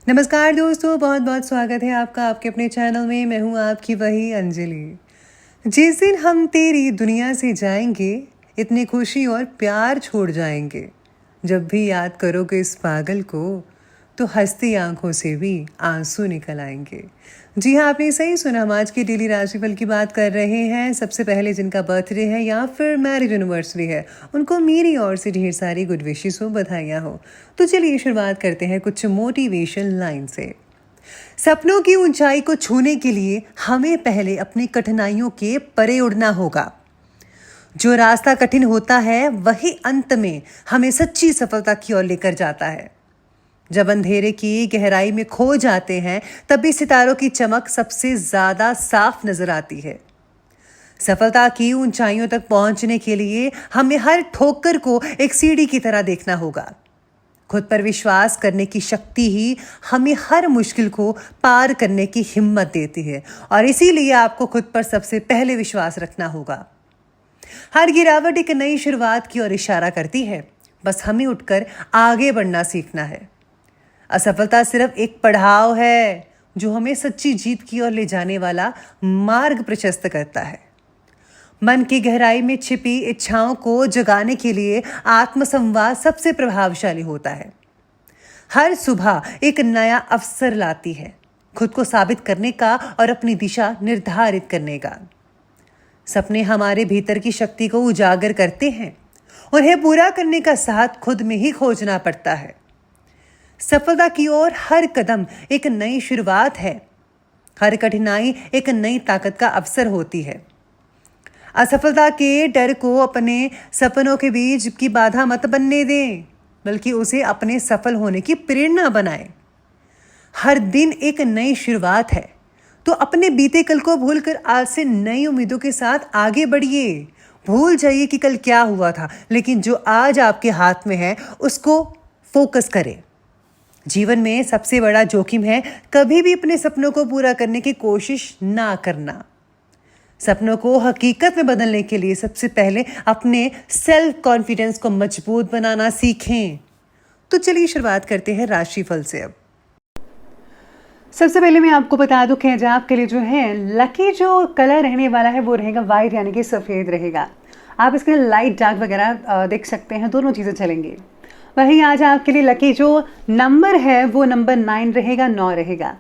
नमस्कार दोस्तों, बहुत बहुत स्वागत है आपका आपके अपने चैनल में। मैं हूँ आपकी वही अंजलि। जिस दिन हम तेरी दुनिया से जाएंगे, इतनी खुशी और प्यार छोड़ जाएंगे। जब भी याद करोगे इस पागल को, तो हंसती आंखों से भी आंसू निकल आएंगे। जी हाँ, आपने सही सुना। हम आज की डेली राशिफल की बात कर रहे हैं। सबसे पहले जिनका बर्थडे है या फिर मैरिज एनिवर्सरी है, उनको मेरी ओर से ढेर सारी गुड विशेस हो, बधाइयाँ हो। तो चलिए शुरुआत करते हैं कुछ मोटिवेशन लाइन से। सपनों की ऊंचाई को छूने के लिए हमें पहले अपनी कठिनाइयों के परे उड़ना होगा। जो रास्ता कठिन होता है वही अंत में हमें सच्ची सफलता की ओर लेकर जाता है। जब अंधेरे की गहराई में खो जाते हैं, तभी सितारों की चमक सबसे ज्यादा साफ नजर आती है। सफलता की ऊंचाइयों तक पहुंचने के लिए हमें हर ठोकर को एक सीढ़ी की तरह देखना होगा। खुद पर विश्वास करने की शक्ति ही हमें हर मुश्किल को पार करने की हिम्मत देती है, और इसीलिए आपको खुद पर सबसे पहले विश्वास रखना होगा। हर गिरावट एक नई शुरुआत की ओर इशारा करती है। बस हमें उठकर आगे बढ़ना सीखना है। असफलता सिर्फ एक पड़ाव है जो हमें सच्ची जीत की ओर ले जाने वाला मार्ग प्रशस्त करता है। मन की गहराई में छिपी इच्छाओं को जगाने के लिए आत्मसंवाद सबसे प्रभावशाली होता है। हर सुबह एक नया अवसर लाती है, खुद को साबित करने का और अपनी दिशा निर्धारित करने का। सपने हमारे भीतर की शक्ति को उजागर करते हैं। उन्हें पूरा करने का साथ खुद में ही खोजना पड़ता है। सफलता की ओर हर कदम एक नई शुरुआत है। हर कठिनाई एक नई ताकत का अवसर होती है। असफलता के डर को अपने सपनों के बीच की बाधा मत बनने दें, बल्कि उसे अपने सफल होने की प्रेरणा बनाएं। हर दिन एक नई शुरुआत है, तो अपने बीते कल को भूलकर आज से नई उम्मीदों के साथ आगे बढ़िए। भूल जाइए कि कल क्या हुआ था, लेकिन जो आज आपके हाथ में है उसको फोकस करें। जीवन में सबसे बड़ा जोखिम है कभी भी अपने सपनों को पूरा करने की कोशिश ना करना। सपनों को हकीकत में बदलने के लिए सबसे पहले अपने सेल्फ कॉन्फिडेंस को मजबूत बनाना सीखें। तो चलिए शुरुआत करते हैं राशिफल से। अब सबसे पहले मैं आपको बता दूं कि आज आपके लिए जो है लकी जो कलर रहने वाला है वो रहेगा वाइट, यानी कि सफ़ेद रहेगा। आप इसके लिए लाइट डार्क वगैरह देख सकते हैं, दोनों चीज़ें चलेंगी। वहीं आज आपके लिए लकी जो नंबर है वो नंबर 9 रहेगा, 9 रहेगा।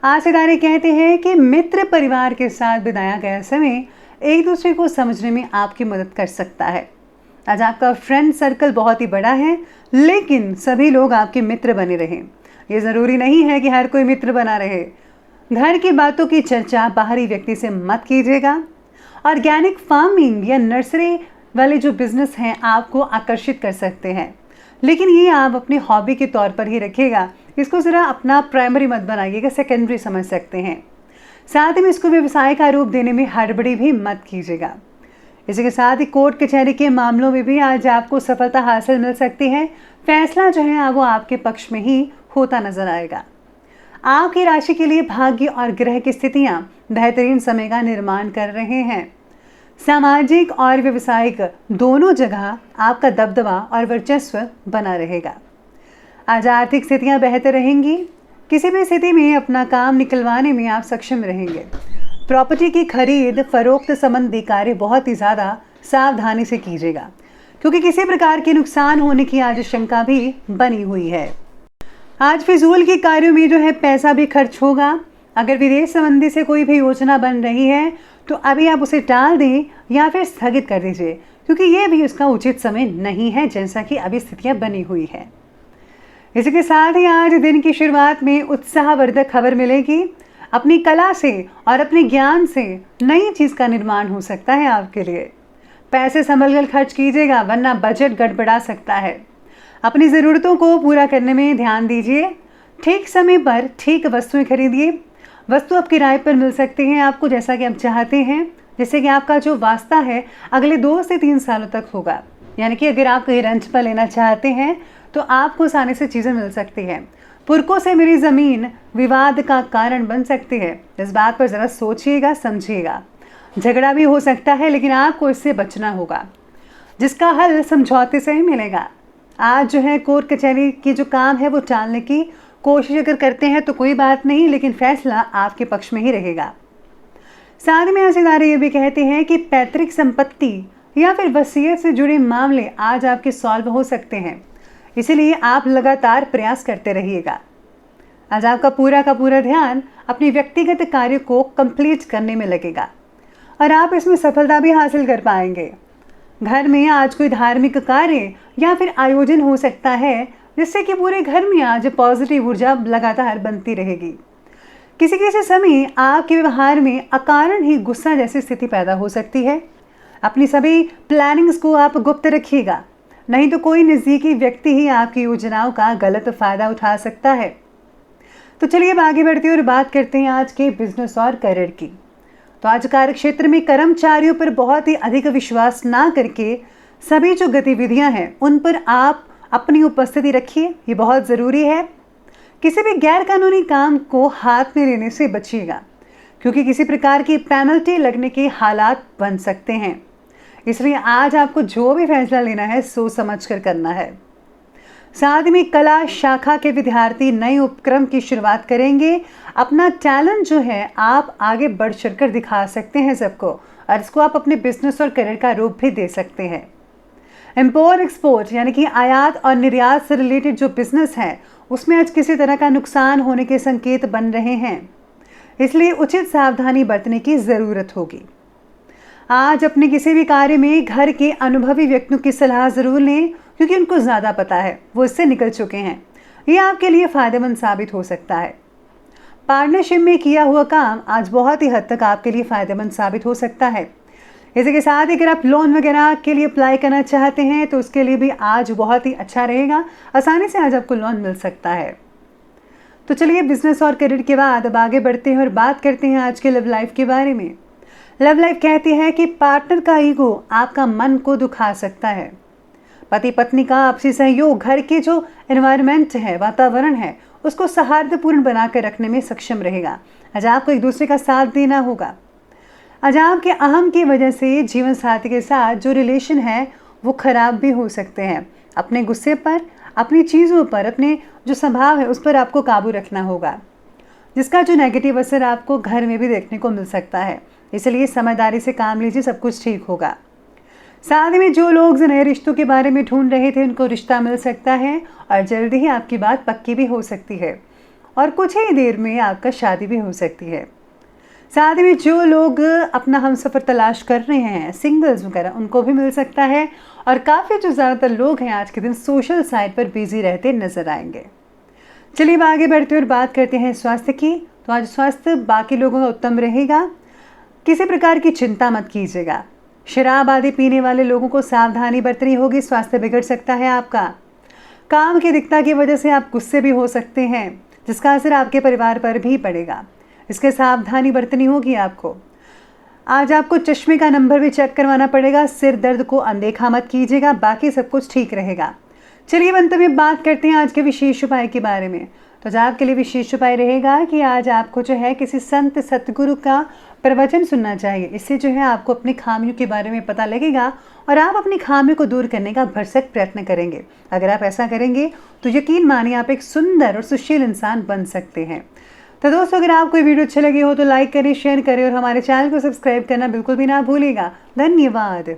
आज सितारे कहते हैं कि मित्र परिवार के साथ बिताया गया समय एक दूसरे को समझने में आपकी मदद कर सकता है। आज आपका फ्रेंड सर्कल बहुत ही बड़ा है, लेकिन सभी लोग आपके मित्र बने रहें। ये ज़रूरी नहीं है कि हर कोई मित्र बना रहे। घर की बातों की चर्चा बाहरी व्यक्ति से मत कीजिएगा। ऑर्गेनिक फार्मिंग या नर्सरी वाले जो बिजनेस हैं आपको आकर्षित कर सकते हैं, लेकिन ये आप अपनी हॉबी के तौर पर ही रखिएगा। इसको ज़रा अपना प्राइमरी मत बनाइएगा, सेकेंडरी समझ सकते हैं। साथ ही में इसको व्यवसाय का रूप देने में हड़बड़ी भी मत कीजिएगा। इसी के साथ ही कोर्ट कचहरी के मामलों में भी आज आपको सफलता हासिल मिल सकती है। फैसला जो है वो आपके पक्ष में ही होता नजर आएगा। आपकी राशि के लिए भाग्य और ग्रह की स्थितियां बेहतरीन समय का निर्माण कर रहे हैं। सामाजिक और व्यवसायिक दोनों जगह आपका दबदबा और वर्चस्व बना रहेगा। आज आर्थिक स्थितियां बेहतर रहेंगी। किसी भी स्थिति में अपना काम निकलवाने में आप सक्षम रहेंगे। प्रॉपर्टी की खरीद फरोख्त संबंधी कार्य बहुत ही ज़्यादा सावधानी से कीजिएगा, क्योंकि किसी प्रकार के नुकसान होने की आज शंका भी बनी हुई है। आज फिजूल के कार्यों में जो है पैसा भी खर्च होगा। अगर विदेश संबंधी से कोई भी योजना बन रही है तो अभी आप उसे टाल दें या फिर स्थगित कर दीजिए, क्योंकि ये भी उसका उचित समय नहीं है, जैसा कि अभी स्थितियां बनी हुई है। इसी के साथ ही आज दिन की शुरुआत में उत्साहवर्धक खबर मिलेगी। अपनी कला से और अपने ज्ञान से नई चीज़ का निर्माण हो सकता है आपके लिए। पैसे संभल कर खर्च कीजिएगा, वरना बजट गड़बड़ा सकता है। अपनी ज़रूरतों को पूरा करने में ध्यान दीजिए। ठीक समय पर ठीक वस्तुएं खरीदिए। वस्तु अब किराए पर मिल सकती हैं आपको, जैसा कि आप चाहते हैं। जैसे कि आपका जो वास्ता है अगले 2 से 3 सालों तक होगा, यानी कि अगर आप कहीं रेंट पर लेना चाहते हैं तो आपको आसानी से चीज़ें मिल सकती हैं। पुरखों से मिली ज़मीन विवाद का कारण बन सकती है। इस बात पर ज़रा सोचिएगा, समझिएगा। झगड़ा भी हो सकता है, लेकिन आपको इससे बचना होगा, जिसका हल समझौते से ही मिलेगा। आज जो है कोर्ट कचहरी की जो काम है वो टालने की कोशिश अगर करते हैं तो कोई बात नहीं, लेकिन फैसला आपके पक्ष में ही रहेगा। साथ में सितारे ये भी कहते हैं कि पैतृक संपत्ति या फिर वसीयत से जुड़े मामले आज आपके सॉल्व हो सकते हैं, इसीलिए आप लगातार प्रयास करते रहिएगा। आज आपका पूरा का पूरा ध्यान अपनी व्यक्तिगत कार्य को कंप्लीट करने में लगेगा और आप इसमें सफलता भी हासिल कर पाएंगे। घर में आज कोई धार्मिक कार्य या फिर आयोजन हो सकता है, जिससे कि पूरे घर में आज पॉजिटिव ऊर्जा लगातार बनती रहेगी। किसी किसी समय आपके व्यवहार में अकारण ही गुस्सा जैसी स्थिति पैदा हो सकती है। अपनी सभी प्लानिंग्स को आप गुप्त रखिएगा, नहीं तो कोई नज़दीकी व्यक्ति ही आपकी योजनाओं का गलत फायदा उठा सकता है। तो चलिए अब आगे बढ़ते हैं और बात करते हैं आज के बिजनेस और करियर की। तो आज कार्य क्षेत्र में कर्मचारियों पर बहुत ही अधिक विश्वास ना करके सभी जो गतिविधियां हैं उन पर आप अपनी उपस्थिति रखिए, ये बहुत ज़रूरी है। किसी भी गैर कानूनी काम को हाथ में लेने से बचिएगा, क्योंकि किसी प्रकार की पेनल्टी लगने के हालात बन सकते हैं। इसलिए आज आपको जो भी फैसला लेना है सोच समझ कर करना है। साथ में कला शाखा के विद्यार्थी नए उपक्रम की शुरुआत करेंगे। अपना टैलेंट जो है आप आगे बढ़ चढ़कर दिखा सकते हैं सबको, और इसको आप अपने बिजनेस और करियर का रूप भी दे सकते हैं। इम्पोर्ट एक्सपोर्ट यानी कि आयात और निर्यात से रिलेटेड जो बिजनेस है उसमें आज किसी तरह का नुकसान होने के संकेत बन रहे हैं, इसलिए उचित सावधानी बरतने की ज़रूरत होगी। आज अपने किसी भी कार्य में घर के अनुभवी व्यक्तियों की सलाह ज़रूर लें, क्योंकि उनको ज़्यादा पता है, वो इससे निकल चुके हैं। ये आपके लिए फ़ायदेमंद साबित हो सकता है। पार्टनरशिप में किया हुआ काम आज बहुत ही हद तक आपके लिए फ़ायदेमंद साबित हो सकता है। इसी के साथ अगर आप लोन वगैरह के लिए अप्लाई करना चाहते हैं तो उसके लिए भी आज बहुत ही अच्छा रहेगा, आसानी से आज आपको लोन मिल सकता है। तो चलिए बिजनेस और करियर के बाद अब आगे बढ़ते हैं और बात करते हैं आज के लव लाइफ के बारे में। लव लाइफ कहती है कि पार्टनर का ईगो आपका मन को दुखा सकता है। पति पत्नी का आपसी सहयोग घर के जो एनवायरनमेंट है, वातावरण है, उसको सौहार्दपूर्ण बनाकर रखने में सक्षम रहेगा। आज आपको एक दूसरे का साथ देना होगा। आज आपके अहम की वजह से जीवन साथी के साथ जो रिलेशन है वो खराब भी हो सकते हैं। अपने गुस्से पर, अपनी चीज़ों पर, अपने जो स्वभाव है उस पर आपको काबू रखना होगा, जिसका जो नेगेटिव असर आपको घर में भी देखने को मिल सकता है। इसलिए समझदारी से काम लीजिए, सब कुछ ठीक होगा। साथ में जो लोग नए रिश्तों के बारे में ढूंढ रहे थे उनको रिश्ता मिल सकता है और जल्दी ही आपकी बात पक्की भी हो सकती है और कुछ ही देर में आपका शादी भी हो सकती है। साथ में जो लोग अपना हमसफ़र तलाश कर रहे हैं, सिंगल्स वगैरह, उनको भी मिल सकता है। और काफ़ी जो ज़्यादातर लोग हैं आज के दिन सोशल साइट पर बिजी रहते नजर आएंगे। चलिए आगे बढ़ते और बात करते हैं स्वास्थ्य की। तो आज स्वास्थ्य बाकी लोगों का उत्तम रहेगा, किसी प्रकार की चिंता मत कीजिएगा। शराब आदि पीने वाले लोगों को सावधानी बरतनी होगी, स्वास्थ्य बिगड़ सकता है आपका। काम की अधिकता की वजह से आप गुस्से भी हो सकते हैं, जिसका असर आपके परिवार पर भी पड़ेगा। इसके सावधानी बरतनी होगी आपको। आज आपको चश्मे का नंबर भी चेक करवाना पड़ेगा। सिर दर्द को अनदेखा मत कीजिएगा, बाकी सब कुछ ठीक रहेगा। चलिए अंत में बात करते हैं आज के विशेष उपाय के बारे में। तो आज आपके लिए विशेष उपाय रहेगा कि आज आपको जो है किसी संत सतगुरु का प्रवचन सुनना चाहिए। इससे जो है आपको अपनी खामियों के बारे में पता लगेगा और आप अपनी खामियों को दूर करने का भरसक प्रयत्न करेंगे। अगर आप ऐसा करेंगे तो यकीन मानिए आप एक सुंदर और सुशील इंसान बन सकते हैं। तो दोस्तों, अगर आपको वीडियो अच्छी लगी हो तो लाइक करें, शेयर करें और हमारे चैनल को सब्सक्राइब करना बिल्कुल भी ना भूलिएगा। धन्यवाद।